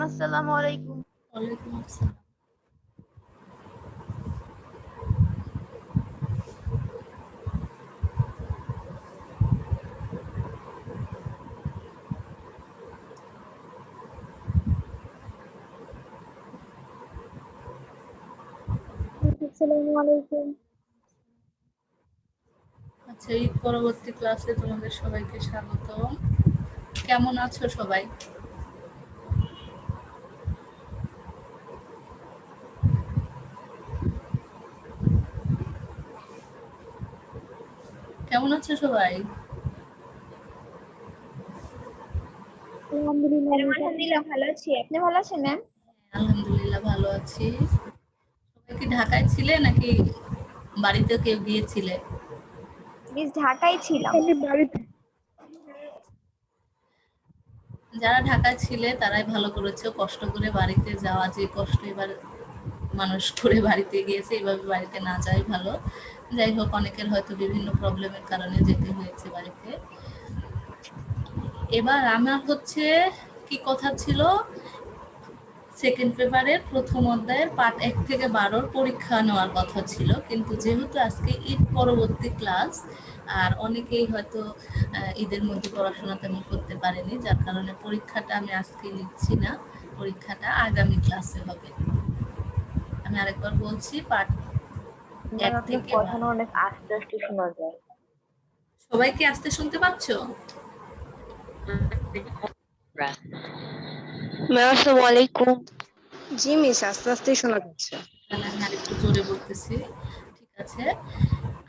আসসালামু আলাইকুম। ওয়ালাইকুম আসসালাম। আসসালামু আলাইকুম। আচ্ছা, ঈদ পরবর্তী ক্লাসে তোমাদের সবাইকে স্বাগত। কেমন আছো সবাই? কেমন আছো সবাই? আলহামদুলিল্লাহ ভালো আছি। আপনি ভালো আছেন ম্যাম? আলহামদুলিল্লাহ ভালো আছি। সবাই কি ঢাকায় ছিলে নাকি বাড়িতে কেউ গিয়েছিলে? মিস ঢাকায় ছিলাম। যারা ঢাকায় ছিলে তারাই ভালো করেছো, কষ্ট করে বাড়িতে যাওয়া, যে কষ্ট এবার মানুষ করে বাড়িতে গিয়েছে, এভাবে বাড়িতে না যাই ভালো। যাই হোক, অনেকের হয়তো বিভিন্ন প্রবলেমের কারণে যেতে হয়েছে বাড়িতে। এবার আমার হচ্ছে কি কথা ছিল, সেকেন্ড পেপারের প্রথম অধ্যায়ের পার্ট 1 থেকে 12 পরীক্ষা নেওয়ার কথা ছিল, কিন্তু যেহেতু আজকে ঈদ পরবর্তী ক্লাস আর অনেকেই হয়তো ঈদের মধ্যে পড়াশোনা তেমন করতে পারেনি, যার কারণে পরীক্ষাটা আমি আজকে নিচ্ছি না, পরীক্ষাটা আগামী ক্লাসে হবে। আমি আরেকবার বলছি, পার্ট 1 থেকে কথা অনেক আস্তে আস্তে শোনা যায়। সবাই কি আস্তে শুনতে পাচ্ছ? ম্যাম আসসালামু আলাইকুম। জি মিস, আস্তে আস্তেই শোনা যাচ্ছে। তাহলে আমি আরেকটু জোরে বলতেছি, ঠিক আছে?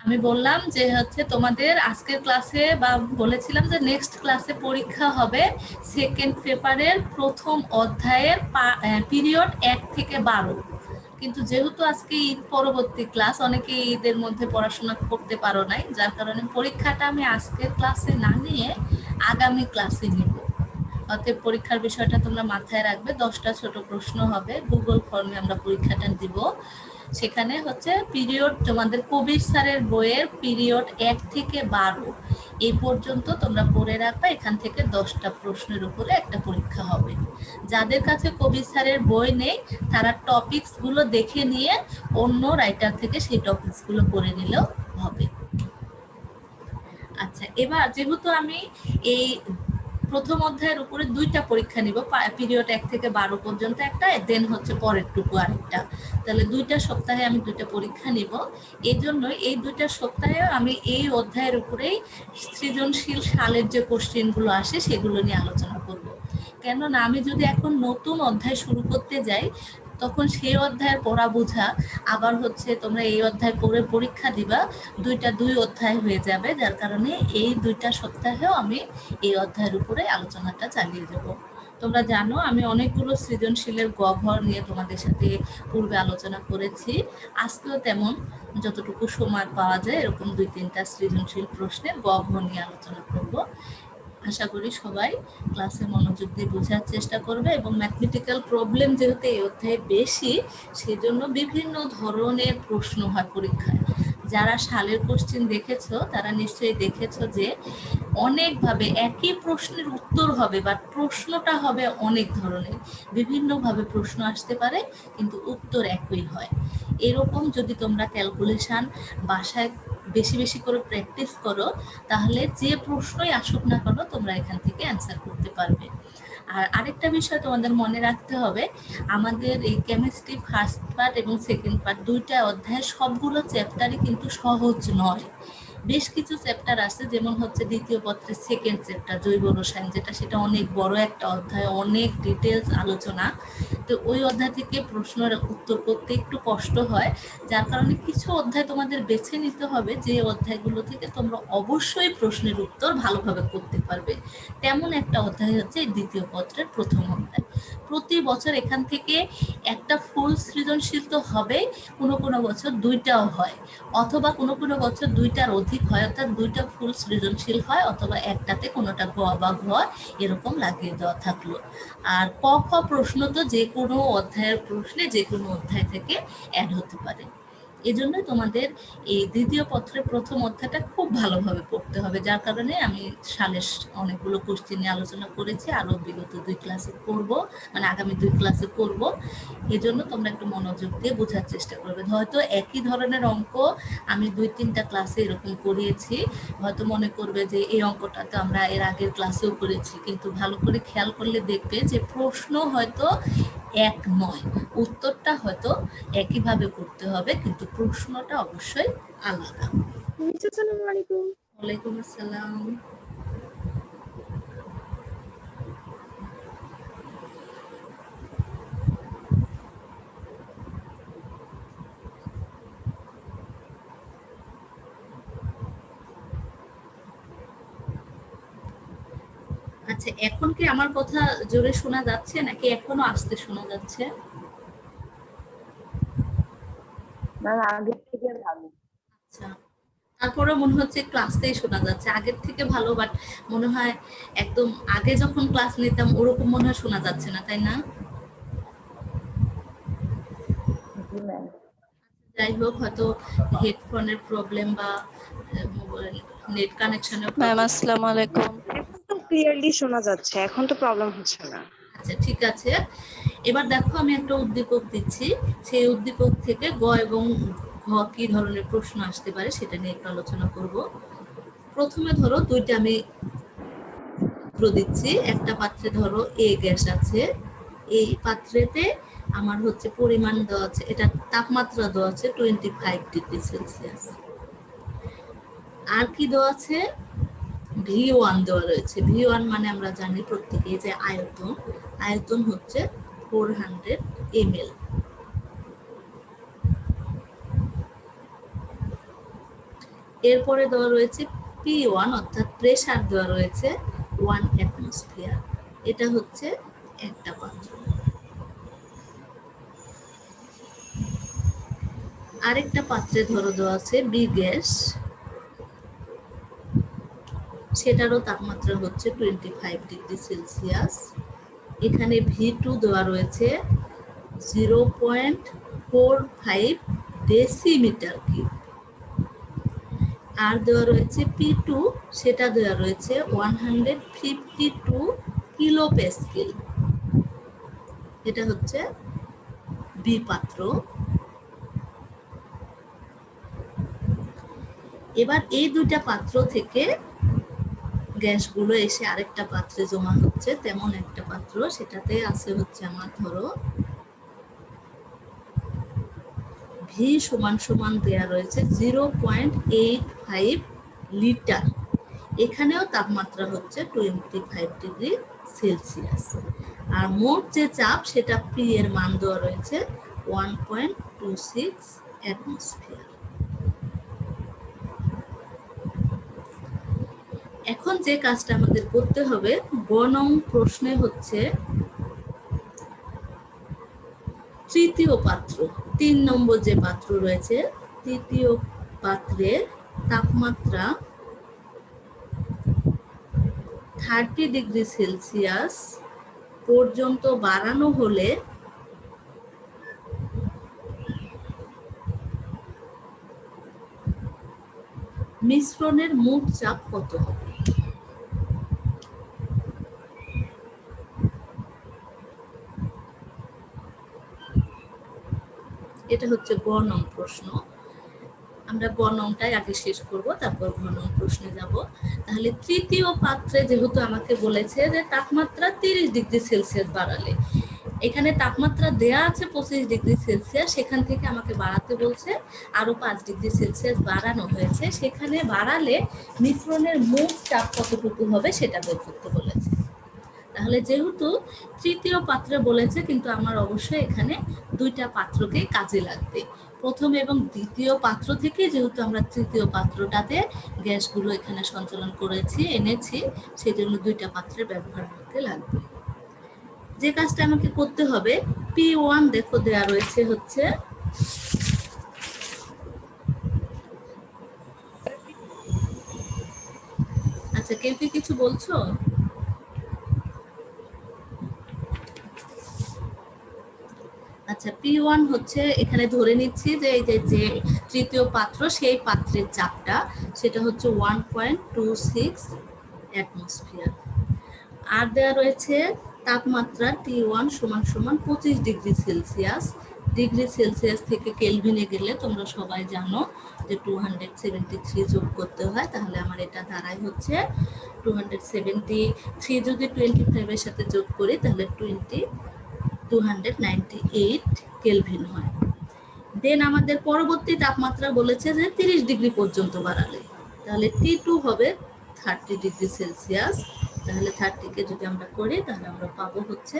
আমি বললাম যে হচ্ছে তোমাদের আজকের ক্লাসে বা বলেছিলাম যে নেক্সট ক্লাসে পরীক্ষা হবে সেকেন্ড পেপারের প্রথম অধ্যায়ের পিরিয়ড 1 থেকে 12। কিন্তু যেহেতু আজকে ঈদ পরবর্তী ক্লাস, অনেকে ঈদের মধ্যে পড়াশোনা করতে পারো নাই, যার কারণে পরীক্ষাটা আমি আজকের ক্লাসে না নিয়ে আগামী ক্লাসে নিব। অতএব পরীক্ষার বিষয়টা তোমরা মাথায় রাখবে। 10টা ছোট প্রশ্ন হবে, গুগল ফর্মে আমরা পরীক্ষাটা দিব। সেখানে হচ্ছে পিরিয়ড তোমাদের কবির স্যারের বইয়ের পিরিয়ড 1 থেকে 12 এই পর্যন্ত তোমরা পড়ে রাখবে। এখান থেকে 10টা প্রশ্নের উপরে একটা পরীক্ষা হবে। যাদের কাছে কবির স্যারের বই নেই তারা টপিকসগুলো দেখে নিয়ে অন্য রাইটার থেকে সেই টপিকসগুলো পড়ে নিলেও হবে। আচ্ছা, এবার যেহেতু আমি এই প্রথম অধ্যায়ের উপরে 2টা পরীক্ষা নিব, পিরিয়ড 1 থেকে 12 পর্যন্ত একটা, দেন হচ্ছে পরের টুকু আরেকটা, তাহলে 2টা সপ্তাহে আমি 2টা পরীক্ষা নিব। এই জন্য এই 2টা সপ্তাহে আমি এই অধ্যায়ের উপরেই সৃজনশীল সালের যে কোশ্চেনগুলো আসে সেগুলো নিয়ে আলোচনা করব। কেননা আমি যদি এখন নতুন অধ্যায় শুরু করতে যাই তখন সেই অধ্যায়ের পড়া বোঝা আবার হচ্ছে তোমরা এই অধ্যায় পড়ে পরীক্ষা দিবা, 2 অধ্যায় হয়ে যাবে, যার কারণে এই 2টা সপ্তাহেও আমি এই অধ্যায়ের উপরে আলোচনাটা চালিয়ে যাব। তোমরা জানো আমি অনেকগুলো সৃজনশীলের গহ্বর নিয়ে তোমাদের সাথে পূর্বে আলোচনা করেছি। আজকেও তেমন যতটুকু সময় পাওয়া যায় এরকম 2-3টা সৃজনশীল প্রশ্নের গহ্বর নিয়ে আলোচনা করব। আশা করি সবাই ক্লাসে মনোযোগ দিয়ে বোঝার চেষ্টা করবে, এবং ম্যাথমেটিক্যাল প্রবলেম যেহেতু এই অধ্যায়ে বেশি, সেজন্য বিভিন্ন ধরনের প্রশ্ন হয় পরীক্ষায়। যারা সালের কোশ্চেন দেখেছো তারা নিশ্চয়ই দেখেছো যে অনেকভাবে একই প্রশ্নের উত্তর হবে, বাট প্রশ্নটা হবে অনেক ধরনের, বিভিন্নভাবে প্রশ্ন আসতে পারে কিন্তু উত্তর একই হয়। এরকম যদি তোমরা ক্যালকুলেশন বাসায় বেশি বেশি করে প্র্যাকটিস করো তাহলে যে প্রশ্নই আসুক না কেন তোমরা এখান থেকে অ্যান্সার করতে পারবে। আর আরেকটা বিষয় তোমাদের মনে রাখতে হবে, আমাদের এই কেমিস্ট্রি ফার্স্ট পার্ট এবং সেকেন্ড পার্ট 2টা অধ্যায় সবগুলো চ্যাপ্টারই কিন্তু সহজ নয়। বেশ কিছু চ্যাপ্টার আছে, যেমন হচ্ছে দ্বিতীয় পত্রের সেকেন্ড চ্যাপ্টার জৈব রসায়ন, সেটা অনেক বড় একটা অধ্যায়, অনেক ডিটেলস আলোচনা। তো ওই অধ্যায় থেকে প্রশ্নের উত্তর করতে একটু কষ্ট হয়, যার কারণে কিছু অধ্যায় তোমাদের বেছে নিতে হবে যে অধ্যায়গুলো থেকে তোমরা অবশ্যই প্রশ্নের উত্তর ভালোভাবে করতে পারবে। তেমন একটা অধ্যায় হচ্ছে দ্বিতীয় পত্রের প্রথম অধ্যায়। প্রতি বছর এখান থেকে একটা ফুল সৃজনশীল তো হবেই, কোনো কোনো বছর 2টাও হয়, অথবা কোনো কোনো বছর 2টার অধিক হয়, অর্থাৎ 2টা ফুল সৃজনশীল হয়, অথবা একটাতে কোনোটা গ বা ঘ এরকম লাগিয়ে দেওয়া থাকলো। আর ক খ প্রশ্ন তো যে কোনো অধ্যায়ের প্রশ্নে যে কোনো অধ্যায় থেকে অ্যাড হতে পারে। এজন্য তোমাদের এই দ্বিতীয় পত্রের প্রথম অধ্যায়টা খুব ভালোভাবে পড়তে হবে, যার কারণে আমি সালের অনেকগুলো কোশ্চেন নিয়ে আলোচনা করেছি, আরো বিগত 2 ক্লাসে করব, মানে আগামী 2 ক্লাসে করব। এজন্য তোমরা একটু মনোযোগ দিয়ে বোঝার চেষ্টা করবে। হয়তো একই ধরনের অঙ্ক আমি 2-3টা ক্লাসে এরকম করিয়েছি, হয়তো মনে করবে যে এই অঙ্কটা তো আমরা এর আগের ক্লাসেও করেছি, কিন্তু ভালো করে খেয়াল করলে দেখবে যে প্রশ্ন হয়তো এক নয়, উত্তরটা হয়তো একইভাবে করতে হবে, কিন্তু প্রশ্নটা অবশ্যই আলাদা। মিস আসসালামু আলাইকুম। ওয়ালাইকুম আসসালাম। আচ্ছা, এখন কি আমার কথা জোরে শোনা যাচ্ছে নাকি এখনো আস্তে শোনা যাচ্ছে? ম্যাম আগের থেকে ভালো। আচ্ছা, তারপরে মনে হচ্ছে একটু আস্তেই শোনা যাচ্ছে, আগের থেকে ভালো, বাট মনে হয় একদম আগে যখন ক্লাস নিতাম ওরকম মনে হয় শোনা যাচ্ছে না, তাই না? জি ম্যাম। যাই হোক, হয়তো হেডফোনের প্রবলেম বা নেট কানেকশনের ম্যাম প্রবলেম। আসসালামু আলাইকুম। এখন তো ক্লিয়ারলি শোনা যাচ্ছে, এখন তো প্রবলেম হচ্ছে না। আচ্ছা, ঠিক আছে। এবার দেখো, আমি একটা উদ্দীপক দিচ্ছি, সেই উদ্দীপক থেকে গ এবং ঘ কি ধরনের প্রশ্ন আসতে পারে সেটা নিয়ে একটু আলোচনা করব। প্রথমে ধরো দুইটা আমি পাত্র দিচ্ছি, একটা পাত্রে ধরো এ গ্যাস আছে, এই পাত্রেতে আমার হচ্ছে পরিমাণ দেওয়া আছে, এটা তাপমাত্রা দেওয়া আছে 25°C। আর কি দেওয়া আছে? V1 দেওয়া রয়েছে। V1 মানে আমরা জানি প্রত্যেকেই যে আয়তন, আয়তন হচ্ছে 400 ml। এরপরে দেওয়া রয়েছে P1 অর্থাৎ প্রেসার দেওয়া রয়েছে 1 atmosphere। এটা হচ্ছে একটা পাত্র। আরেকটা পাত্রে ধরো দেওয়া আছে বি গ্যাস, সেটারও তাপমাত্রা হচ্ছে 25°C। এখানে V2 দেওয়া রয়েছে 0.45 ডেসিমিটার কিউব। আর দেওয়া রয়েছে P2, সেটা দেওয়া রয়েছে 152 কিলো প্যাসকেল। এটা হচ্ছে বি পাত্র। এবার এই দুইটা পাত্র থেকে গ্যাসগুলো এসে আরেকটা পাত্রে জমা হচ্ছে, তেমন একটা পাত্র, সেটাতে আছে হচ্ছে আমার ধরো ভি সমান সমান দেয়া রয়েছে 0.85 লিটার। এখানেও তাপমাত্রা হচ্ছে 25°C। আর মোট যে চাপ সেটা পি এর মান দেওয়া রয়েছে 1.26 অ্যাটমসফিয়ার। এখন যে কাজটা আমাদের করতে হবে, গ নং প্রশ্নে হচ্ছে তৃতীয় পাত্র, 3 নম্বর যে পাত্র রয়েছে, তৃতীয় পাত্রের তাপমাত্রা 30°C পর্যন্ত বাড়ানো হলে মিশ্রণের মোট চাপ কত হবে? এটা হচ্ছে গ নং প্রশ্ন। আমরা গ নংটাই আগে শেষ করব, তারপর ঘ নং প্রশ্নে যাব। তাহলে তৃতীয় পাত্রে যেহেতু আমাকে বলেছে যে তাপমাত্রা 30°C বাড়ালে, এখানে তাপমাত্রা দেয়া আছে 25°C, সেখান থেকে আমাকে বাড়াতে বলছে, আরো 5°C বাড়ানো হয়েছে, সেখানে বাড়ালে মিশ্রণের মোট চাপ কতটুকু হবে সেটা বের করতে বলেছে। তাহলে যেহেতু তৃতীয় পাত্রে বলেছে, কিন্তু আমার অবশ্যই এখানে দুইটা পাত্রকে কাজে লাগবে। প্রথম এবং দ্বিতীয় পাত্র থেকে যেহেতু আমরা তৃতীয় পাত্রটাতে গ্যাসগুলো এখানে সঞ্চালন করেছি, এনেছি, সেজন্য দুইটা পাত্রের ব্যবহার করতে লাগবে। যে কাজটা আমাকে করতে হবে, P1 দেখো দেয়া রয়েছে হচ্ছে আচ্ছা, কেউ কি কিছু বলছো? আচ্ছা, আচ্ছা, P1 হচ্ছে এখানে ধরে নিচ্ছি যে এই যে তৃতীয় পাত্র সেই পাত্রের চাপটা সেটা হচ্ছে 1.26 অ্যাটমসফিয়ার। আর দেওয়া রয়েছে তাপমাত্রা T1 সমান সমান 25 ডিগ্রি সেলসিয়াস। ডিগ্রি সেলসিয়াস থেকে কেলভিনে গেলে তোমরা সবাই জানো যে 273 যোগ করতে হয়, তাহলে আমার এটা দাঁড়ায় হচ্ছে 273 যদি 25 এর সাথে যোগ করি তাহলে 298 কেলভিন হয়। দেন আমাদের পরবর্তী তাপমাত্রা বলেছে যে 30 ডিগ্রি পর্যন্ত বাড়ালে, তাহলে T2 হবে 30 ডিগ্রি সেলসিয়াস। তাহলে 30 কে যদি আমরা করি তাহলে আমরা পাবো হচ্ছে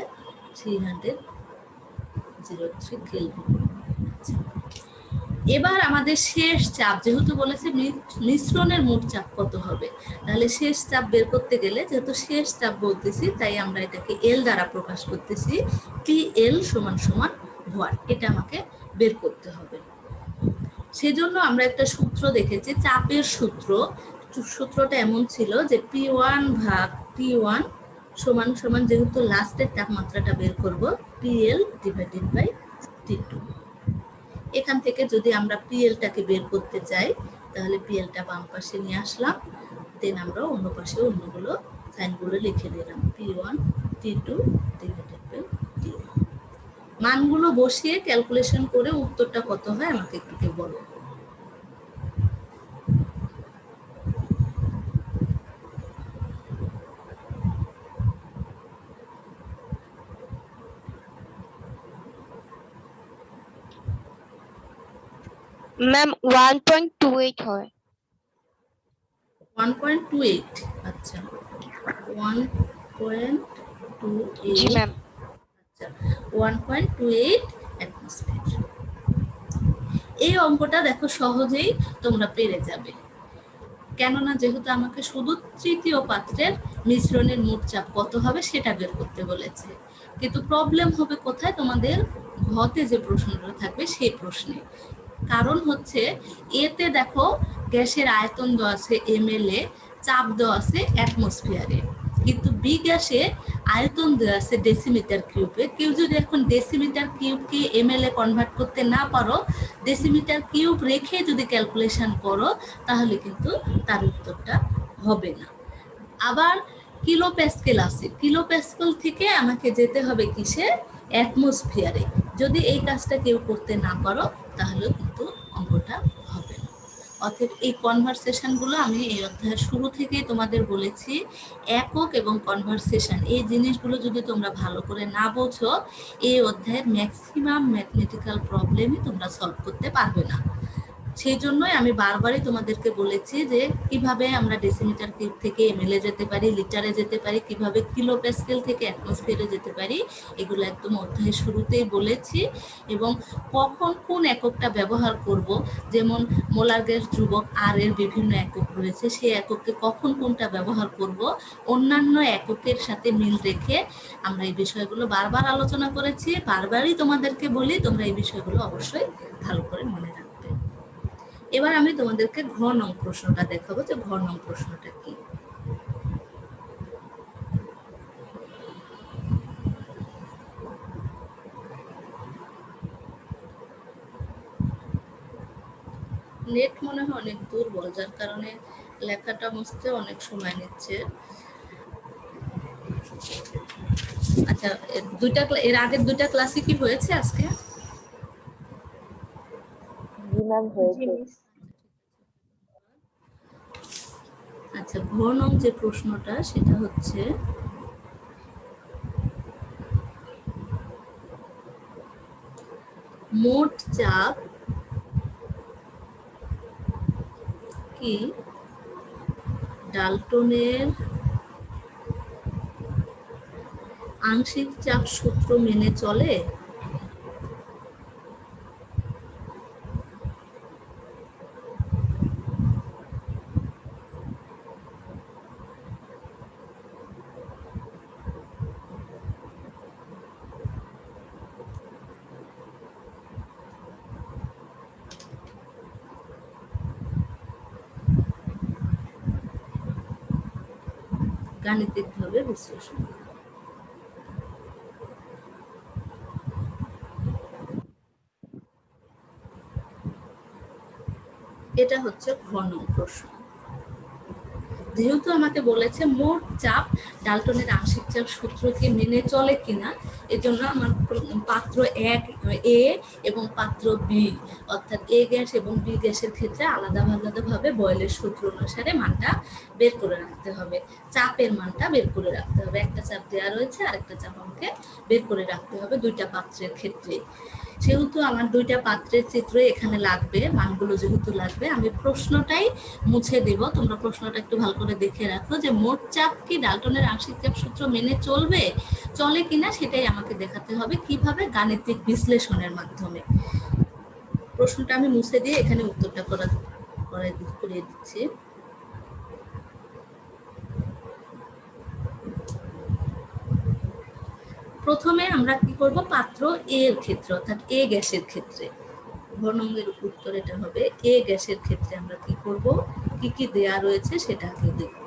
303 কেলভিন। আচ্ছা, এবার আমাদের শেষ চাপ যেহেতু বলেছে মিশ্রণের মোট চাপ কত হবে, তাহলে শেষ চাপ বের করতে গেলে যেহেতু শেষ চাপ বলতেছি তাই আমরা এটাকে এল দ্বারা প্রকাশ করতেছি। PL সমান সমান ভর, এটা আমাকে বের করতে হবে। সেজন্য আমরা একটা সূত্র দেখেছি, চাপের সূত্রটা এমন ছিল যে P1 ভাগ T1 সমান সমান যেহেতু লাস্টের তাপমাত্রাটা বের করব PL ডিভাইডেড বাই T2। এখান থেকে যদি আমরা PLটাকে বের করতে চাই তাহলে PLটা বাম পাশে নিয়ে আসলাম, দেন আমরা অন্য পাশে অন্যগুলো সাইনগুলো লিখে দিলাম P1 T2 divided by T1। মানগুলো বসিয়ে ক্যালকুলেশন করে উত্তরটা কত হয় আমাকে একটু বলো। ম্যাম 1.28 হয়। 1.28, আচ্ছা 1.28, জি ম্যাম। আচ্ছা 1.28 অ্যাটমসফিয়ার। এই অঙ্কটা দেখো সহজেই তোমরা পেরে যাবে, কেননা যেহেতু আমাকে শুধু তৃতীয় পাত্রের মিশ্রণের মোট চাপ কত হবে সেটা বের করতে বলেছে। কিন্তু প্রবলেম হবে কোথায়, তোমাদের ঘতে যে প্রশ্নটা থাকবে সেই প্রশ্নে। কারণ হচ্ছে এতে দেখো গ্যাসের আয়তন দেওয়া আছে ml এ, চাপ দেওয়া আছে অ্যাটমসফিয়ারে, কিন্তু বি গ্যাসে আয়তন দেওয়া আছে ডেসিমিটার কিউবে। কেউ যদি এখন ডেসিমিটার কিউবকে ml এ কনভার্ট করতে না পারো, ডেসিমিটার কিউব রেখে যদি ক্যালকুলেশন করো তাহলে কিন্তু তার উত্তরটা হবে না। আবার কিলো প্যাসকেল আছে, কিলো প্যাসকেল থেকে আমাকে যেতে হবে কিসে, অ্যাটমসফিয়ারে। যদি এই কাজটা কেউ করতে না পারো তাহলেও কিন্তু অঙ্কটা হবে না। অতএব এই কনভারসেশনগুলো আমি এই অধ্যায়ের শুরু থেকেই তোমাদের বলেছি, একক এবং কনভারসেশন এই জিনিসগুলো যদি তোমরা ভালো করে না বোঝো এই অধ্যায়ের ম্যাক্সিমাম ম্যাথমেটিক্যাল প্রবলেমই তোমরা সলভ করতে পারবে না। সেই জন্যই আমি বারবারই তোমাদেরকে বলেছি যে কিভাবে আমরা ডেসিমিটার কিউব থেকে ml এ যেতে পারি, লিটারে যেতে পারি, কিভাবে কিলো প্যাসকেল থেকে অ্যাটমসফিয়ারে যেতে পারি, এগুলো একদম অধ্যায়ের শুরুতেই বলেছি। এবং কখন কোন এককটা ব্যবহার করব, যেমন মোলার গ্যাস ধ্রুবক আর এর বিভিন্ন একক রয়েছে, সেই এককে কখন কোনটা ব্যবহার করব, অন্যান্য এককের সাথে মিল রেখে আমরা এই বিষয়গুলো বারবার আলোচনা করেছি। বারবারই তোমাদেরকে বলি তোমরা এই বিষয়গুলো অবশ্যই ভালো করে মনে রাখবে। এবার আমি তোমাদেরকে ঘ নং প্রশ্নটা দেখাবো যে ঘ নং প্রশ্নটা কি। নেট মনে হয় অনেক দুর্বল, যার কারণে লেখাটা মুছতে অনেক সময় নিচ্ছে। আচ্ছা, এর আগের দুইটা ক্লাসে কি হয়েছে আজকে? জি ম্যাম, হয়েছে। আচ্ছা, ঘ নং যে প্রশ্নটা সেটা হচ্ছে মোট চাপ কি ডাল্টনের আংশিক চাপ সূত্র মেনে চলে? গাণিতিকভাবে বিশ্লেষণ। এটা হচ্ছে ঘ নং প্রশ্ন। যেহেতু আমাকে বলেছে মোট চাপ ডাল্টনের আংশিক চাপ সূত্রকে মেনে চলে কিনা, এজন্য আমার পাত্র 1 এ এবং পাত্র বি অর্থাৎ এ গ্যাস এবং বি গ্যাসের ক্ষেত্রে আলাদা আলাদাভাবে বয়েলের সূত্র অনুসারে মানটা বের করে রাখতে হবে, চাপের মানটা বের করে রাখতে হবে। একটা চাপ দেওয়া রয়েছে, আরেকটা চাপ আমাকে বের করে রাখতে হবে দুইটা পাত্রের ক্ষেত্রে। সেহেতু আমার দুইটা পাত্রের চিত্র এখানে লাগবে, মানগুলো যেহেতু লাগবে, আমি প্রশ্নটাই মুছে দেব। তোমরা প্রশ্নটা একটু ভালো করে দেখে রাখো যে মোট চাপ কি ডাল্টনের আংশিক চাপ সূত্র মেনে চলে কিনা সেটাই আমাকে দেখাতে হবে কিভাবে, গাণিতিক বিশ্লেষণের মাধ্যমে। প্রশ্নটা আমি মুছে দিয়ে এখানে উত্তরটা করিয়ে দিচ্ছি। প্রথমে আমরা কি করব, পাত্র এ এর ক্ষেত্রে অর্থাৎ এ গ্যাসের ক্ষেত্রে ঘ নংয়ের উত্তর এটা হবে। এ গ্যাসের ক্ষেত্রে আমরা কি করব, কি কি দেয়া রয়েছে সেটা আগে দেখব।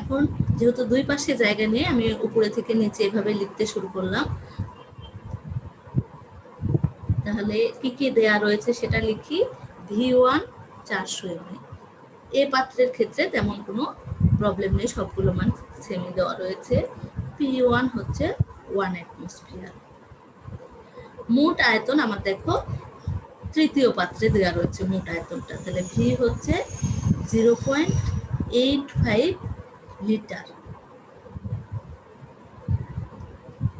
এখন যেহেতু দুই পাশে জায়গা নিয়ে আমি উপরে থেকে নিচে এভাবে লিখতে শুরু করলাম, তাহলে কি কি দেয়া রয়েছে সেটা লিখি। V1 400 ml, এ পাত্রের ক্ষেত্রে তেমন কোনো প্রবলেম নেই, সবগুলো মান সেমই দেওয়া রয়েছে। P1 হচ্ছে 1 অ্যাটমসফিয়ার। মোট আয়তন আমার দেখো তৃতীয় পাত্রে দেওয়া রয়েছে মোট আয়তনটা, তাহলে ভি হচ্ছে 0.85 লিটার।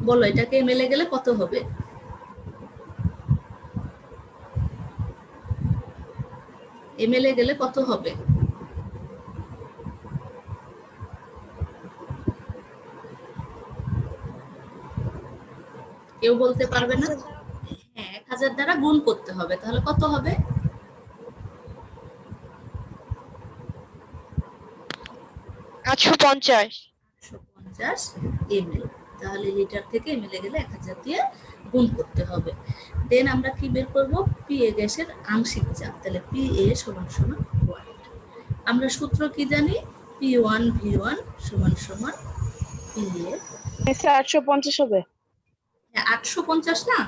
বলো এটাকে মেলে গেলে কত হবে? এমএলএ গেলে কত হবে? কেউ বলতে পারবে না? হ্যাঁ, 1000 দ্বারা গুণ করতে হবে, তাহলে কত হবে? 850 850 ml। তাহলে লিটার থেকে এমএলএ গেলে 1000 দিয়ে গুণ করতে হবে। দেন আমরা কি বের করব, পিএ গ্যাসের আংশিক চাপ, তাহলে পিএ সমান সমান 1। আমরা সূত্র কি জানি, P1 V1 সমান সমান পিএ। 850 হবে। 850 না,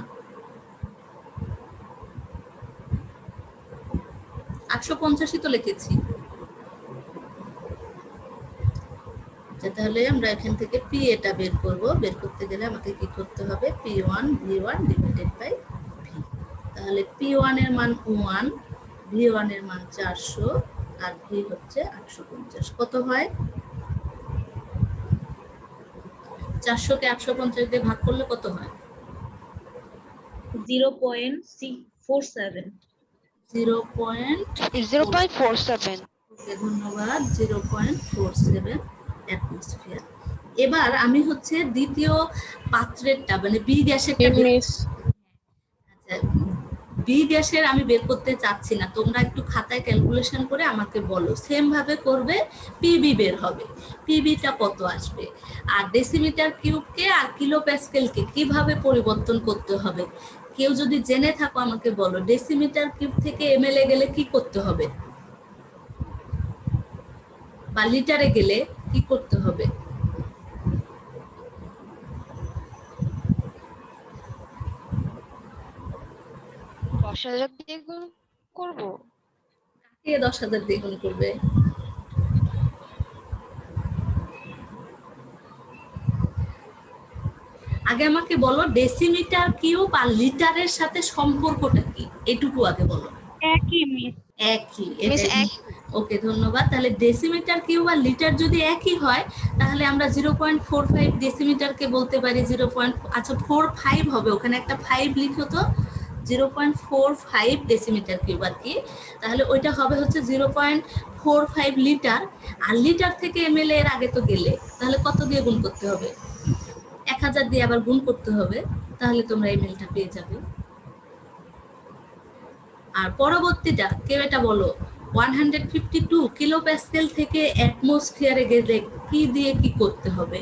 850ই তো লিখেছি। তাহলে আমরা এখান থেকে পি এটা বের করব, বের করতে গেলে আমাকে কি করতে হবে, P1 V1 divided by V. তাহলে P1 এর মান 1, V1 এর মান 400 আর ভি হচ্ছে 850। কত হয়? 400 কে 850 দিয়ে ভাগ করলে কত হয়? 0.647। 0.47। ধন্যবাদ, 0.47 অ্যাটমসফিয়ার। এবার আমি হচ্ছে দ্বিতীয় পাত্রেরটা মানে বি গ্যাসেরটা বি গ্যাসের আমি বের করতে চাচ্ছি না, তোমরা একটু খাতায় ক্যালকুলেশন করে আমাকে বলো, সেম ভাবে করবে, পিবি বের হবে, পিবিটা কত আসবে, আর ডেসিমিটার কিউবকে আর কিলো প্যাসকেলকে কিভাবে পরিবর্তন করতে হবে। কেউ যদি জেনে থাকো আমাকে বলো, ডেসিমিটার কিউব থেকে এমএলএ গেলে কি করতে হবে, বা লিটারে গেলে কি করতে হবে? দশ হাজার দিয়ে গুণ করবো। কে 10,000 দিয়ে গুণ করবে? আগে আমাকে বলো ডেসিমিটার কিউব আর লিটারের সাথে সম্পর্কটা কি, এটুকু আগে বলো। একই। ওকে, ধন্যবাদ। তাহলে ডেসিমিটার কিউব আর লিটার যদি একই হয় তাহলে আমরা 0.45 ডেসিমিটারকে বলতে পারি 0.45 হবে, ওখানে একটা 5 লিখো তো, 0.45 ডেসিমিটার কিউব আর কি। তাহলে ওইটা হবে হচ্ছে 0.45 লিটার। আর লিটার থেকে এমএলএ এর আগে তো গেলে, তাহলে কত দিয়ে গুণ করতে হবে? 1000 দিয়ে আবার গুণ করতে হবে, তাহলে তোমরা এমএলটা পেয়ে যাবে। আর পরবর্তীটা কেউ এটা বলো, 152 কিলো প্যাসকেল থেকে অ্যাটমসফিয়ারে গেলে কি দিয়ে কি করতে হবে?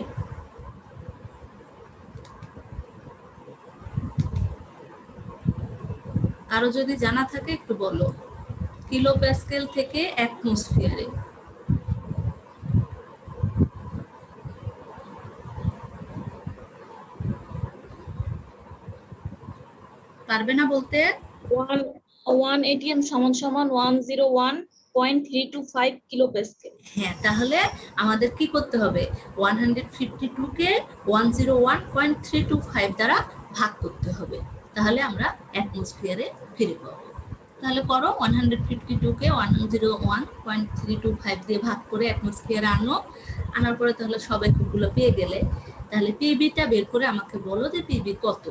আরো যদি জানা থাকে একটু বলো, কিলো প্যাসকেল থেকে অ্যাটমসফিয়ারে। পারবে না বলতে? 1 atm সমান সমান 101.325 কিলো প্যাসকেল। হ্যাঁ, তাহলে আমাদের কি করতে হবে, 152 কে 101.325 দ্বারা ভাগ করতে হবে, তাহলে আমরা অ্যাটমসফিয়ারে ফিরে পাবো। তাহলে করো, 152 কে 101.325 দিয়ে ভাগ করে অ্যাটমসফিয়ারে আনার পরে তাহলে সব এককগুলো পেয়ে গেলে তাহলে পিবিটা বের করে আমাকে বলো যে পিবি কত।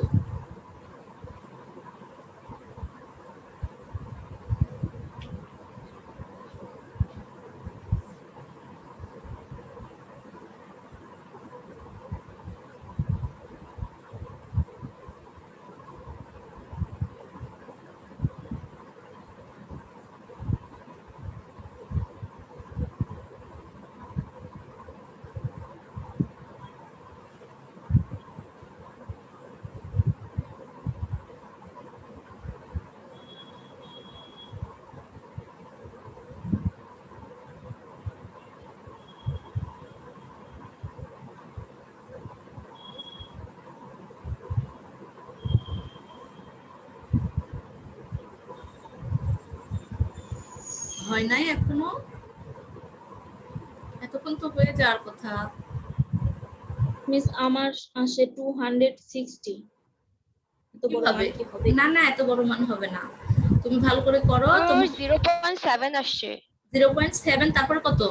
হয় নাই এখনো? এতক্ষণ তো হয়ে যাওয়ার কথা। মিস আমার আসে 260। এত বড় মান কি হবে? না না, এত বড় মান হবে না, তুমি ভালো করে করো। তুমি 0.7 আসছে, 0.7 তারপর কত?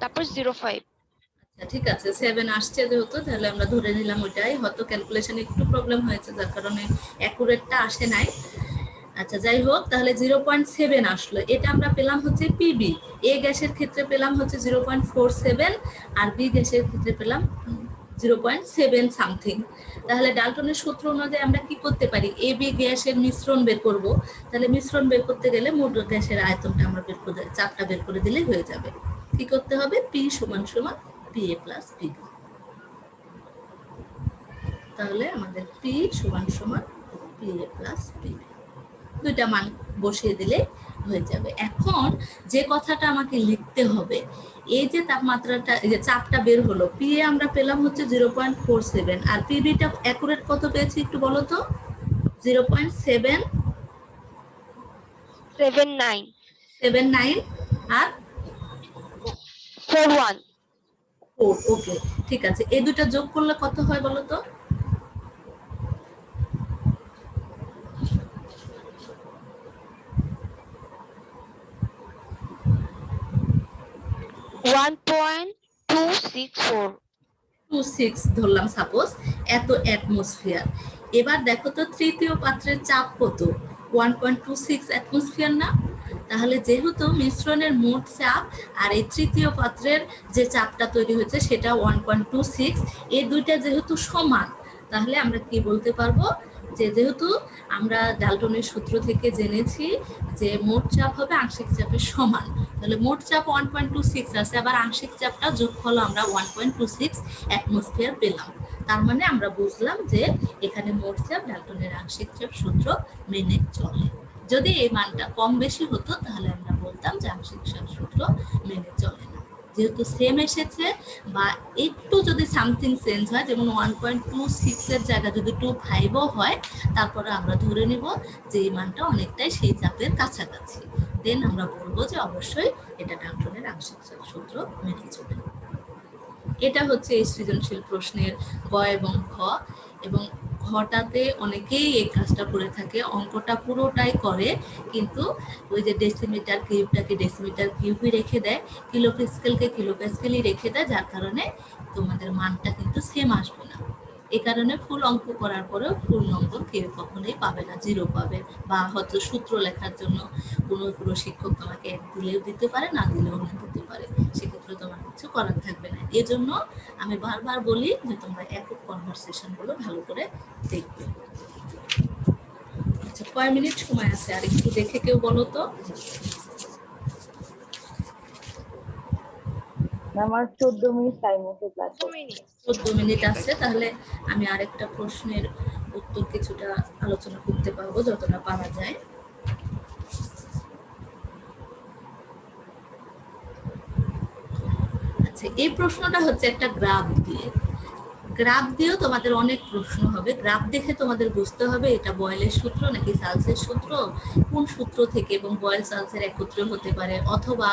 তারপর 0.5। আচ্ছা ঠিক আছে, 7 আসছে যেহেতু তাহলে আমরা ধরে নিলাম ওইটাই, হয়তো ক্যালকুলেশনে একটু প্রবলেম হয়েছে যার কারণে অ্যাকুরেটটা আসে নাই। আচ্ছা যাই হোক, তাহলে 0.7 আসলো, এটা আমরা পেলাম হচ্ছে পিবি। এ গ্যাসের ক্ষেত্রে পেলাম হচ্ছে 0.47 আর বি গ্যাসের ক্ষেত্রে পেলাম 0.7 সামথিং। তাহলে ডাল্টনের সূত্র অনুযায়ী আমরা কি করতে পারি, এ বি গ্যাসের মিশ্রণ বের করব। তাহলে মিশ্রণ বের করতে গেলে মোট গ্যাসের আয়তনটা আমরা বের করে, চাপটা বের করে দিলেই হয়ে যাবে। কি করতে হবে, পি সমান সমান পি এ প্লাস পিবি। তাহলে আমাদের পি সমান সমান পি এ প্লাস পিবি, দুইটা মান বসিয়ে দিলে হয়ে যাবে। এখন যে কথাটা আমাকে লিখতে হবে, এই যে তাপমাত্রাটা, এই যে চাপটা বের হলো, পি এ আমরা পেলাম হচ্ছে 0.47 আর পিবিটা অ্যাকুরেট কত পেয়েছি একটু বলো তো? 0.79 আর 41। ওকে ঠিক আছে, এই দুটো যোগ করলে কত হয় বলো তো? 1.264। 26 ধরলাম সাপোজ, এত অ্যাটমসফিয়ার। এবার দেখো তো তৃতীয় পাত্রের চাপ কত, 1.26 অ্যাটমসফিয়ার না? তাহলে যেহেতু মিশ্রণের মোট চাপ আর এই তৃতীয় পাত্রের যে চাপটা তৈরি হয়েছে সেটা 1.26, এই দুইটা যেহেতু সমান, তাহলে আমরা কি বলতে পারবো যে যেহেতু আমরা ডাল্টনের সূত্র থেকে জেনেছি যে মোট চাপ হবে আংশিক চাপের সমান, তাহলে মোট চাপ 1.26 আছে, আবার আংশিক চাপটা যোগফল আমরা 1.26 অ্যাটমসফিয়ার পেলাম। তার মানে আমরা বুঝলাম যে এখানে মোট চাপ ডাল্টনের আংশিক চাপ সূত্র মেনে চলে। যদি এই মানটা কম বেশি হতো তাহলে আমরা বলতাম যে আংশিক চাপ সূত্র মেনে চলে না। যেহেতু সেম এসেছে বা একটু যদি সামথিং চেঞ্জ হয়, যেমন 1.26 এর জায়গায় যদি 2.5ও হয়, তারপরে আমরা ধরে নেব যে এই মানটা অনেকটাই সেই চাপের কাছাকাছি, দেন আমরা বলবো যে অবশ্যই এটা ডাল্টনের আংশিক চাপ সূত্র মেনে চলে। এটা হচ্ছে এই সৃজনশীল প্রশ্নের গ এবং খ। এবং ঘটাতে অনেকেই এই কাজটা করে থাকে, অঙ্কটা পুরোটাই করে কিন্তু ওই যে ডেসিমিটার কিউবটাকে ডেসিমিটার কিউবই রেখে দেয়, কিলো প্যাসকেলকে কিলো প্যাসকেলই রেখে দেয়, যার কারণে তোমাদের মানটা কিন্তু সেম আসবে না। এই কারণে ফুল অঙ্ক করার পরেও ফুল নম্বর কেউ কখনোই পাবে না, 0 পাবে। বা হয়তো সূত্র লেখার জন্য কোনো শিক্ষক তোমাকে 1 দিলেও দিতে পারে, না দিলেও দিতে পারে, সেক্ষেত্রে তোমার কিছু করার থাকবে না। এজন্য আমি বারবার বলি যে তোমরা একক কনভারসেশন গুলো ভালো করে দেখবে। আচ্ছা, কয় মিনিট সময় আছে আর একটু দেখে কেউ বলো তো? আমার 14 মিনিট টাইম আছে ক্লাসে। 14 মিনিট আছে, তাহলে আমি আরেকটা প্রশ্নের উত্তর কিছুটা আলোচনা করতে পারবো যতটা পারা যায়। আচ্ছা, এই প্রশ্নটা হচ্ছে একটা গ্রাফ দিয়ে। গ্রাফ দিয়েও তোমাদের অনেক প্রশ্ন হবে। গ্রাফ দেখে তোমাদের বুঝতে হবে এটা বয়েলের সূত্র নাকি চার্লসের সূত্র, কোন সূত্র থেকে, এবং বয়েল চার্লসের একত্রে হতে পারে, অথবা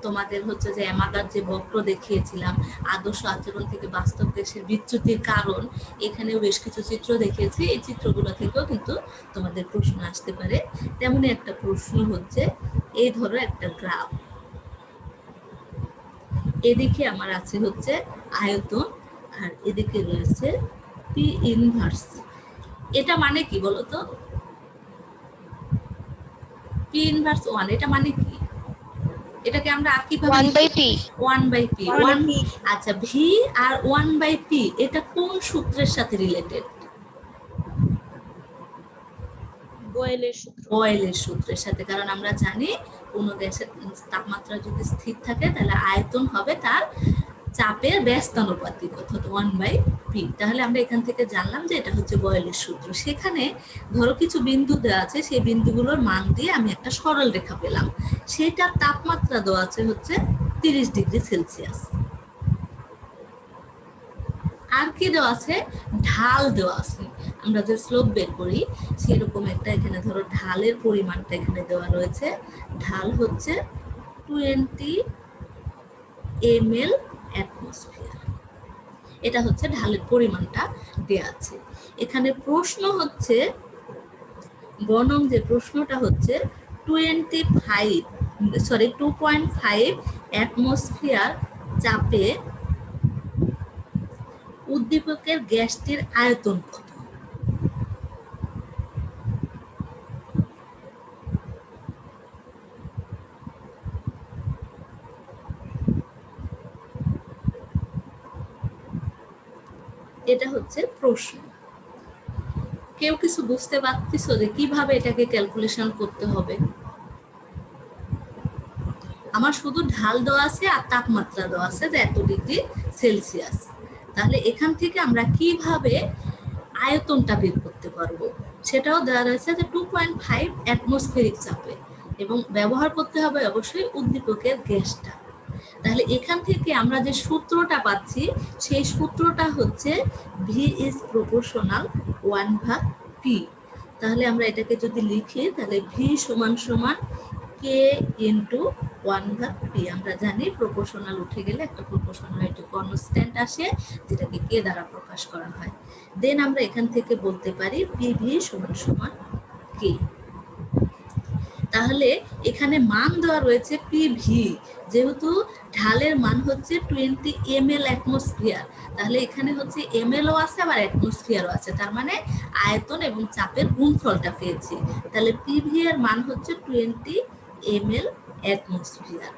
তোমাদের হচ্ছে যে অ্যামাগার যে বক্র দেখিয়েছিলাম আদর্শ আচরণ থেকে বাস্তব দেশের বিচ্যুতির কারণ, এখানেও বেশ কিছু চিত্র দেখিয়েছি, এই চিত্রগুলো থেকেও কিন্তু তোমাদের প্রশ্ন আসতে পারে। তেমনি একটা প্রশ্ন হচ্ছে এই ধরো একটা গ্রাফ, এদিকে আমার আছে হচ্ছে আয়তন আর এদিকে রয়েছে পি ইনভার্স। এটা মানে কি বলতো? পি ইনভার্স 1 এটা মানে কি? এটাকে আমরা আর কিভাবে 1/p 1/p 1। আচ্ছা, ভি আর 1/p এটা কোন সূত্রের সাথে রিলেটেড? বয়েলের সূত্র। বয়েলের সূত্রের সাথে, কারণ আমরা জানি কোন গ্যাসের তাপমাত্রা যদি স্থির থাকে তাহলে আয়তন হবে তার চাপের ব্যস্তানুপাতিক, অর্থাৎ 1/p। তাহলে আমরা এখান থেকে জানলাম যে এটা হচ্ছে বয়েলের সূত্র। সেখানে ধরো কিছু বিন্দু দেওয়া আছে, সেই বিন্দুগুলোর মান দিয়ে আমি একটা সরল রেখা পেলাম, সেটার তাপমাত্রা দেওয়া আছে হচ্ছে 30 ডিগ্রি সেলসিয়াস। আর কি দেওয়া আছে? ঢাল দেওয়া আছে। আমরা যে স্লোপ বের করি সেরকম একটা এখানে ধরো ঢালের পরিমাণটা এখানে দেওয়া রয়েছে। ঢাল হচ্ছে 20 ml অ্যাটমসফিয়ার। এটা হচ্ছে ঢালের পরিমাণটা দেওয়া আছে। এখানে প্রশ্ন হচ্ছে বনং যে প্রশ্নটা হচ্ছে 2.5 অ্যাটমসফিয়ার চাপে উদ্দীপকের গ্যাসটির আয়তন কত? এটা হচ্ছে প্রশ্ন। কেউ কিছু বুঝতে পারতেছো যে কিভাবে এটাকে ক্যালকুলেশন করতে হবে? আমার শুধু ঢাল দেওয়া আছে আর তাপমাত্রা দেওয়া আছে যে এত ডিগ্রি সেলসিয়াস। তাহলে এখান থেকে আমরা কিভাবে আয়তনটা বের করতে পারবো সেটাও দেওয়া রয়েছে যে 2.5 অ্যাটমসফেরিক চাপে, এবং ব্যবহার করতে হবে অবশ্যই উদ্দীপকের গ্যাসটা। তাহলে এখান থেকে আমরা যে সূত্রটা পাচ্ছি সেই সূত্রটা হচ্ছে ভি ইজ প্রপোর্শনাল 1/p। তাহলে আমরা এটাকে যদি লিখি তাহলে ভি সমান সমান কে ইন্টু 1/p। আমরা জানি প্রপোর্শনাল উঠে গেলে একটা প্রপোর্শনালিটি কনস্ট্যান্ট আসে, যেটাকে কে দ্বারা প্রকাশ করা হয়। দেন আমরা এখান থেকে বলতে পারি পিভি সমান সমান কে। তাহলে এখানে মান দেওয়া রয়েছে পিভি, যেহেতু ঢালের মান হচ্ছে 20 ml অ্যাটমসফিয়ার, তাহলে এখানে হচ্ছে mlও আছে আবার অ্যাটমসফিয়ারও আছে, তার মানে আয়তন এবং চাপের গুণফলটা পেয়েছি। তাহলে পিভি এর মান হচ্ছে 20 ml অ্যাটমসফিয়ার,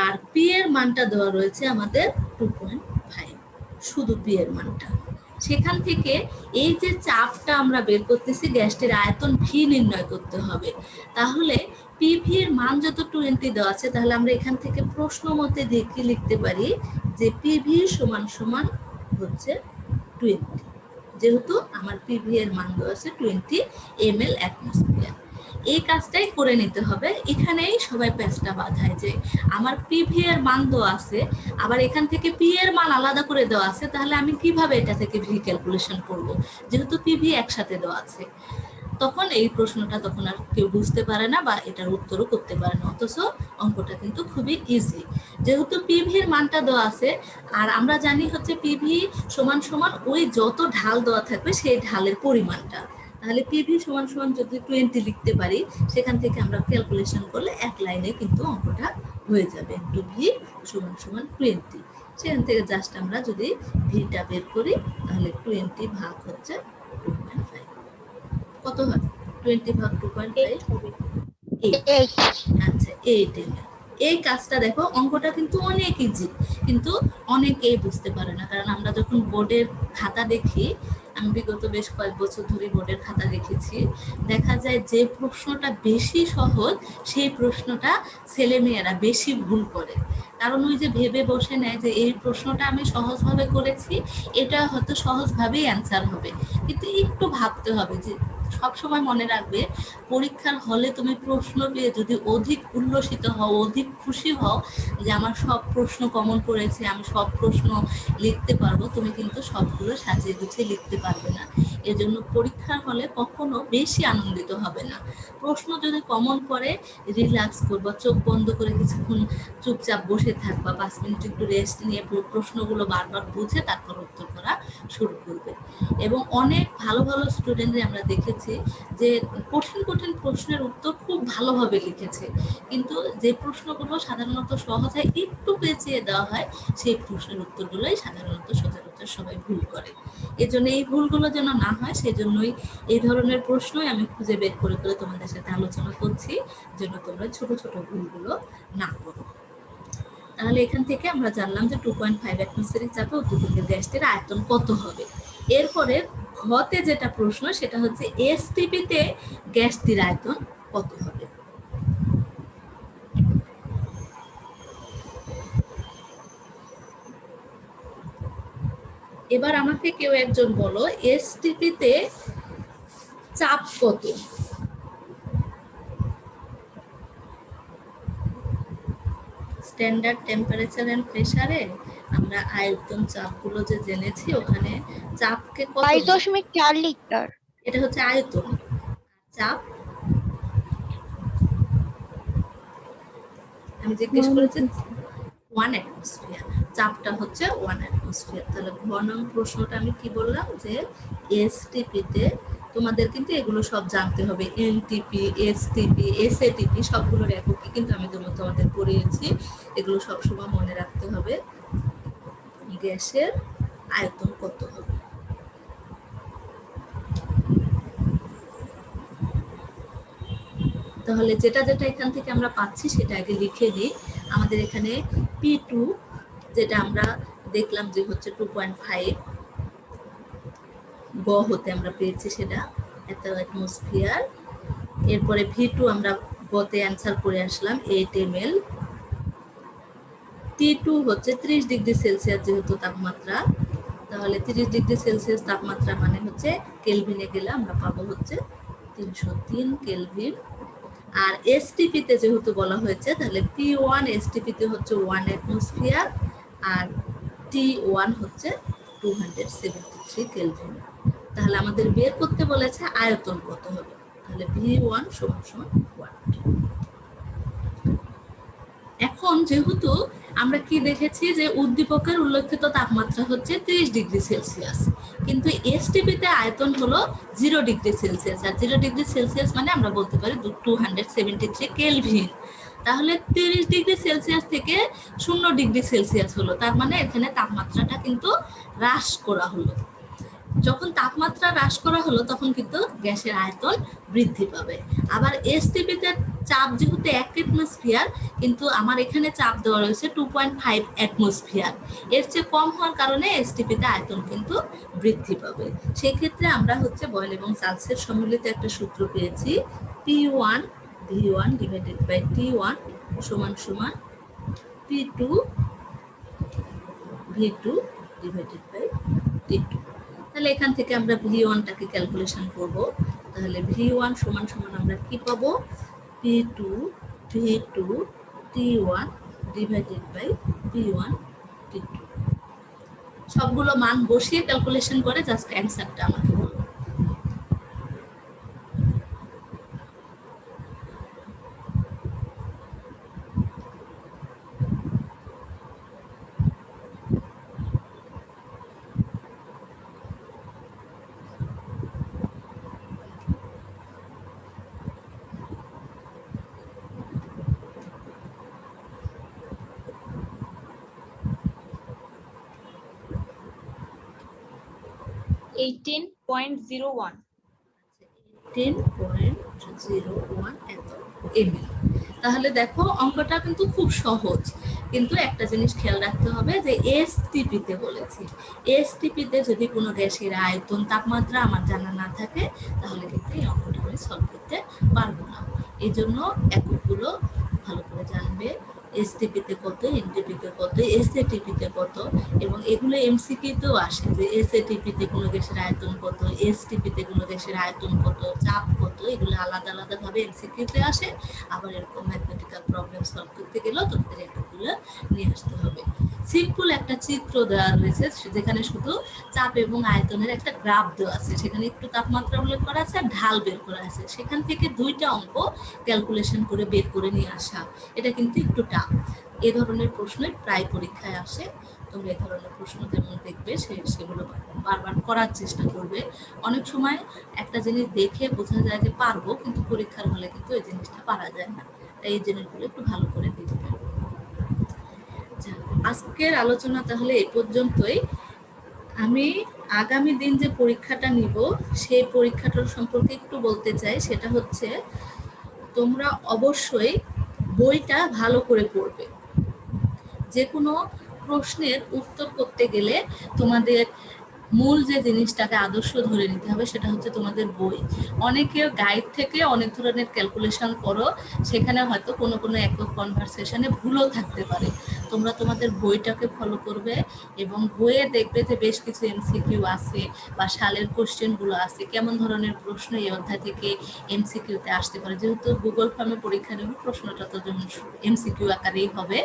আর পি এর মানটা দেওয়া রয়েছে আমাদের 2.5, শুধু পি এর মানটা। সেখান থেকে এই যে চাপটা আমরা বের করতেছি, গ্যাসটির আয়তন ভি নির্ণয় করতে হবে। তাহলে পিভি এর মান যত 20 দেওয়া আছে, তাহলে আমরা এখান থেকে প্রশ্ন মতে দেখে লিখতে পারি যে পিভি সমান সমান হচ্ছে 20, যেহেতু আমার পিভি এর মান দেওয়া আছে 20 ml অ্যাটমসফিয়ার। এই কাজটাই করে নিতে হবে। এখানেই সবাই প্যাচটা বাঁধায় যে আমার পিভি এর মান দেওয়া আছে, আবার এখান থেকে পি এর মান আলাদা করে দেওয়া আছে, তাহলে আমি কিভাবে এটা থেকে ভি ক্যালকুলেশন করব, যেহেতু পিভি একসাথে দেওয়া আছে। তখন এই প্রশ্নটা তখন আর কেউ বুঝতে পারে না বা এটার উত্তরও করতে পারে না, অথচ অঙ্কটা কিন্তু খুবই ইজি, যেহেতু পিভির মানটা দেওয়া আছে। আর আমরা জানি হচ্ছে পিভি সমান সমান ওই যত ঢাল দেওয়া থাকবে সেই ঢালের পরিমাণটা। তাহলে পিভি সমান সমান যদি 20 লিখতে পারি, সেখান থেকে আমরা ক্যালকুলেশন করলে এক লাইনে কিন্তু অঙ্কটা হয়ে যাবে। ভি সমান সমান 20, সেখান থেকে জাস্ট আমরা যদি ভিটা বের করি তাহলে 20 ভাগ হচ্ছে 2.5, কত হয়? 20 ভাগ 2.5 8। আচ্ছা, 8 ml। এই কাজটা দেখো, অঙ্কটা কিন্তু অনেক ইজি, কিন্তু অনেকেই বুঝতে পারে না। কারণ আমরা যখন বোর্ডের খাতা দেখি, আমি বিগত বেশ কয়েক বছর ধরে বোর্ডের খাতা দেখেছি, দেখা যায় যে প্রশ্নটা বেশি সহজ সেই প্রশ্নটা ছেলেমেয়েরা বেশি ভুল করে। কারণ ওই যে ভেবে বসে নেয় যে এই প্রশ্নটা আমি সহজভাবে করেছি, এটা হয়তো সহজভাবেই অ্যান্সার হবে, কিন্তু একটু ভাবতে হবে যে সবসময় মনে রাখবে, পরীক্ষার হলে তুমি প্রশ্ন পেয়ে যদি অধিক উল্লসিত হও, অধিক খুশি হও যে আমার সব প্রশ্ন কমন পড়েছে, আমি সব প্রশ্ন লিখতে পারবো, তুমি কিন্তু সবগুলো সাজিয়ে গুছিয়ে লিখতে পারবে না। এজন্য পরীক্ষার হলে কখনো বেশি আনন্দিত হবে না। প্রশ্ন যদি কমন পড়ে, রিল্যাক্স করবা, চোখ বন্ধ করে কিছুক্ষণ চুপচাপ বসে থাকবা, 5 মিনিট একটু রেস্ট নিয়ে প্রশ্নগুলো বারবার বুঝে তারপর উত্তর করা শুরু করবে। এবং অনেক ভালো ভালো স্টুডেন্টদের আমরা দেখেছি যে কঠিন কঠিন প্রশ্নের উত্তর খুব ভালোভাবে লিখেছে, কিন্তু যে প্রশ্নগুলো সাধারণত সহজ হয়, একটু পেঁচিয়ে দেওয়া হয়, সেই প্রশ্নের উত্তরগুলোই সাধারণত সচরাচর সবাই ভুল করে। এজন্য এই ভুলগুলো যেন না হয়, সেই জন্যই এই ধরনের প্রশ্নই আমি খুঁজে বের করে করে তোমাদের সাথে আলোচনা করছি, যেন তোমরা ছোট ছোট ভুলগুলো না করো। তাহলে এখান থেকে আমরা জানলাম যে 2.5 অ্যাটমসফিয়ারিক চাপে উদ্দীপকের গ্যাসটির আয়তন কত হবে। এরপরে ঘতে যেটা প্রশ্ন সেটা হচ্ছে এসটিপিতে গ্যাসটির আয়তন কত হবে। এবার আমাকে কেউ একজন বলো, এসটিপিতে চাপ কত? স্ট্যান্ডার্ড টেম্পারেচার এন্ড প্রেসারে আমরা আয়তন চাপগুলো যে জেনেছি, ওখানে চাপকে কত? 22.4 লিটার। এটা হচ্ছে আয়তন। চাপ আমি জিজ্ঞেস করেছি 1 অ্যাটমসফিয়ার, চাপটা হচ্ছে 1 অ্যাটমসফিয়ার। তাহলে ঘ নং প্রশ্নটা আমি কি বললাম যে এসটিপিতে, তোমাদের কিন্তু এগুলো সব জানতে হবে, এনটিপি, এসটিপি, এসএটিপি সবগুলোর এককে কিন্তু আমি তোমাদের পড়িয়েছি, এগুলো সবসময় মনে রাখতে হবে। গ্যাসের আয়তন কত হবে। তাহলে যেটা যেটা এখান থেকে আমরা পাচ্ছি সেটা আগে লিখে দিই। আমাদের এখানে P2 যেটা আমরা দেখলাম যে হচ্ছে 2.5 গ হতে আমরা পেয়েছি, সেটা এত অ্যাটমসফিয়ার। এরপরে V2 আমরা গতে অ্যান্সার করে আসলাম 8 ml। T2 হচ্ছে 30 ডিগ্রি সেলসিয়াস যেহেতু তাপমাত্রা, তাহলে 30 ডিগ্রি সেলসিয়াস তাপমাত্রা মানে হচ্ছে কেলভিনে গেলে আমরা পাবো হচ্ছে 303 কেলভিন। আর এসটিপিতে যেহেতু বলা হয়েছে, তাহলে P1 এসটিপিতে হচ্ছে 1 অ্যাটমসফিয়ার, আর T1 হচ্ছে 273 কেলভিন। তাহলে আমাদের বের করতে বলেছে আয়তন কত হবে, তাহলে V1 = 1। এখন যেহেতু আমরা কি দেখেছি যে উদ্দীপকের উল্লেখিত তাপমাত্রা হচ্ছে 30 ডিগ্রি সেলসিয়াস, কিন্তু এসটিপিতে আয়তন হলো 0 ডিগ্রি সেলসিয়াস, আর 0 ডিগ্রি সেলসিয়াস মানে আমরা বলতে পারি 273 কেলভিন। তাহলে 30 ডিগ্রি সেলসিয়াস থেকে 0 ডিগ্রি সেলসিয়াস হলো, তার মানে এখানে তাপমাত্রাটা কিন্তু হ্রাস করা হলো। যখন তাপমাত্রা হ্রাস করা হলো তখন কিন্তু গ্যাসের আয়তন বৃদ্ধি পাবে। আবার এসটিপিতে চাপ যেহেতু 1 অ্যাটমসফিয়ার, কিন্তু আমার এখানে চাপ দেওয়া রয়েছে 2.5 অ্যাটমসফিয়ার, এর চেয়ে কম হওয়ার কারণে এসটিপিতে আয়তন কিন্তু বৃদ্ধি পাবে। সেই ক্ষেত্রে আমরা হচ্ছে বয়েল এবং চার্লসের সম্মিলিত একটা সূত্র পেয়েছি, P1 V1 divided by T1 সমান সমান P2 V2 divided by T2। তাহলে এখান থেকে আমরা V1টাকে ক্যালকুলেশন করব। তাহলে V1 সমান সমান আমরা কি পাবো, P2 V2 T1 divided by P1 T2। সবগুলো মান বসিয়ে ক্যালকুলেশন করে জাস্ট অ্যানসারটা আমাকে বলুন। Eighteen 10.01 ml। তাহলে দেখো অঙ্কটা কিন্তু খুব সহজ, কিন্তু একটা জিনিস খেয়াল রাখতে হবে যে এসটিপিতে বলেছি, এসটিপিতে যদি কোনো গ্যাসের আয়তন তাপমাত্রা আমার জানা না থাকে তাহলে কিন্তু এই অঙ্কটা আমি সলভ করতে পারবো না। এই জন্য এককগুলো ভালো করে জানবে। এসটিপিতে কত, এনটিপিতে কত, এসএটিপিতে কত, এবং এগুলো এমসিকিউতেও আসে যে এসএটিপিতে কোনো গ্যাসের আয়তন কত, এসটিপিতে কোনো গ্যাসের আয়তন কত, চাপ কত, এগুলো আলাদা আলাদাভাবে এমসিকিউতে আসে। আবার এরকম ম্যাথমেটিক্যাল প্রবলেম সলভ করতে গেলেও তোমাদের এগুলো নিয়ে আসতে হবে। সিম্পল একটা চিত্র দেওয়া রয়েছে যেখানে শুধু চাপ এবং আয়তনের একটা গ্রাফ দেওয়া আছে, সেখানে একটু তাপমাত্রা উল্লেখ করা আছে আর ঢাল বের করা আছে। সেখান থেকে দুইটা অঙ্ক ক্যালকুলেশন করে বের করে নিয়ে আসা, এটা কিন্তু একটু টাফ। এ ধরনের প্রশ্নই প্রায় পরীক্ষায় আসে। তোমরা এই ধরনের প্রশ্ন যেমন দেখবে সেগুলো বারবার করার চেষ্টা করবে। অনেক সময় একটা জিনিস দেখে বোঝা যায় যে পারবো, কিন্তু পরীক্ষার হলে কিন্তু এই জিনিসটা পারা যায় না। তাই এই জিনিসগুলো একটু ভালো করে দেখবে। আজকের আলোচনা তাহলে এই পর্যন্তই। আমি আগামী দিন যে পরীক্ষাটা নিব সেই পরীক্ষাটার সম্পর্কে একটু বলতে চাই। সেটা হচ্ছে তোমরা অবশ্যই বইটা ভালো করে পড়বে। যে কোনো প্রশ্নের উত্তর করতে গেলে তোমাদের মূল যে জিনিসটাকে আদর্শ ধরে নিতে হবে সেটা হচ্ছে তোমাদের বই। অনেকের গাইড থেকে অনেক ধরনের ক্যালকুলেশন করো, সেখানে হয়তো কোনো কোনো একক কনভারসেশনে ভুলও থাকতে পারে। তোমরা তোমাদের বইটাকে ফলো করবে এবং বইয়ে দেখবে যে বেশ কিছু এমসিকিউ আছে বা সালের কোশ্চেনগুলো আছে, কেমন ধরনের প্রশ্ন এই অধ্যায় থেকে এমসিকিউতে আসতে পারে। যেহেতু গুগল ফর্মে পরীক্ষা নেব, প্রশ্নটা তো যখন এমসিকিউ আকারেই হবে,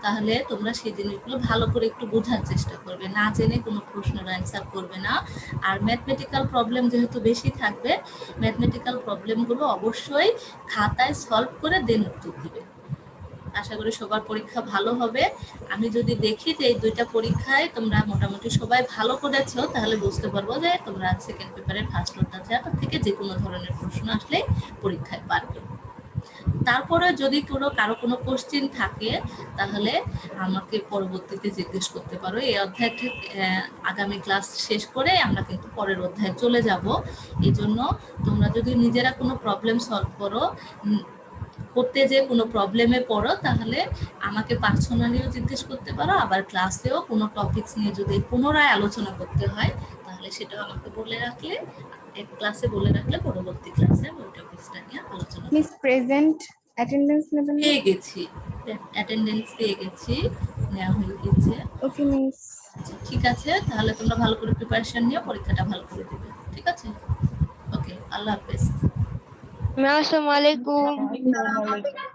তাহলে তোমরা সেই জিনিসগুলো ভালো করে একটু বোঝার চেষ্টা করবে, না জেনে কোনো প্রশ্নের অ্যান্সার করবে না। আর ম্যাথমেটিক্যাল প্রবলেম যেহেতু বেশি থাকবে, ম্যাথমেটিক্যাল প্রবলেমগুলো অবশ্যই খাতায় সলভ করে দেন উত্তর দিবে। আশা করি সবার পরীক্ষা ভালো হবে। আমি যদি দেখি যে এই দুইটা পরীক্ষায় তোমরা মোটামুটি সবাই ভালো করেছো, তাহলে বুঝতে পারবো যে তোমরা সেকেন্ড পেপারের ফার্স্ট অধ্যায় থেকে যে কোনো ধরনের প্রশ্ন আসলে পরীক্ষায় পারবে। তারপরে যদি কারো কোনো কোশ্চেন থাকে তাহলে আমাকে পরবর্তীতে জিজ্ঞেস করতে পারো। এই অধ্যায়টা আগামী ক্লাস শেষ করে আমরা কিন্তু পরের অধ্যায়ে চলে যাব। এই জন্য তোমরা যদি নিজেরা কোনো প্রবলেম সলভ করতে যে কোনো প্রবলেমে পড়ো, তাহলে আমাকে পার্সোনালিও জিজ্ঞেস করতে পারো। আবার ক্লাসেও কোনো টপিকস নিয়ে যদি পুনরায় আলোচনা করতে হয়, তাহলে সেটাও আমাকে বলে রাখলে, এক ক্লাসে বলে রাখলে পরবর্তী ক্লাসে ওই টপিকসটা নিয়ে আলোচনা মিস প্রেজেন্ট অ্যাটেন্ডেন্স নেবেন? পেয়ে গেছি, অ্যাটেন্ডেন্স পেয়ে গেছি, নেওয়া হয়ে গেছে। ওকে মিস। আচ্ছা ঠিক আছে, তাহলে তোমরা ভালো করে প্রিপারেশন নিয়ে পরীক্ষাটা ভালো করে দেবে। ঠিক আছে, ওকে, আল্লাহ হাফেজ। আসসালামু আলাইকুম। আসসালামু আলাইকুম।